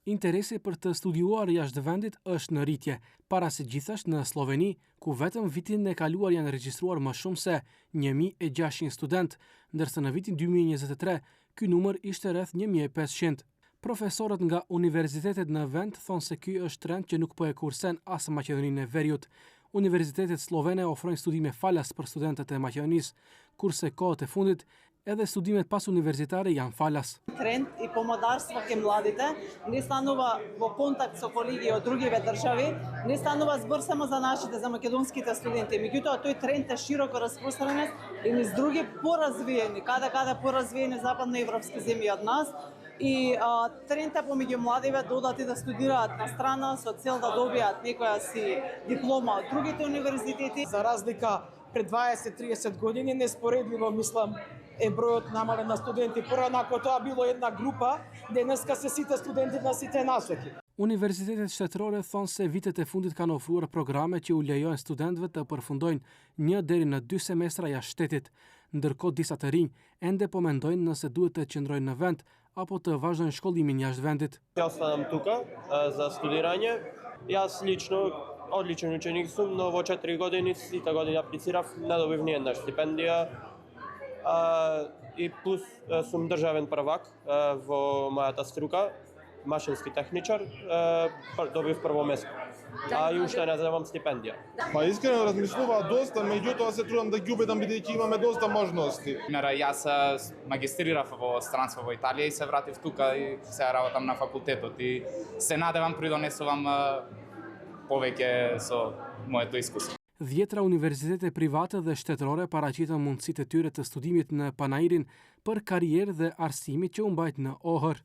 Интереси për të studiuar jashtë vendit është në rritje, para se gjithashtu në Sloveni, ku vetëm vitin e kaluar janë regjistruar më shumë se 1600 student, ndërsa në vitin 2023 ky numër ishte rreth 1500. Profesorët nga universitetet në vend thonë se ky është trend që nuk po e kursen as Maqedoninë e Veriut. Universitetet slovene ofrojnë studime falas për studentët e Maqedonisë, kurse kohët e fundit edhe studimet pas universitare janë falas. Тренд и помодарство ке младите, не станува во контакт со колеги од другиве држави, не станува збор само за нашите, за македонските студенти. Меѓутоа, тој тренд е широко распространет и низ други поразвиени, каде поразвиени западноевропски земји од нас. И трендта помеѓу младиве додати да студираат на страна со цел да добијат некоја си диплома од другите универзитети. За разлика пред 20-30 години, неспоредливо мислам е бројот намален на студенти. Порано ако тоа било една група, денеска се сите студенти на сите насоки. Universitetet shtetërore thonë se vitet e fundit kanë ofruar programe që u lejojnë studentëve të përfundojnë 1 deri në 2 semestra jashtë shtetit, ndërkohë disa të rinj ende po mendojnë nëse duhet të qëndrojnë në vend apo të vazhdojnë shkollimin jashtë vendit. Ја останам тука за студирање. Јас лично одличен ученик сум, но во 4 години сите години аплицирав, не добив ни една стипендија. И плюс сум државен првак во мојата струка, машински техничар, добив прво место. И уште не земам стипендија. Па искрено размислуваа доста, меѓутоа се трудам да ги убедам бидејќи имаме доста можности. Јас магистрирав во странство во Италија и се вратив тука и сега работам на факултетот и се надевам придонесувам повеќе со моето искуство. Dhjetra universitete private dhe shtetërore paraqitën mundësitë e tyre të studimit në Panairin për karrierë dhe arsimit që u mbajt në Ohër.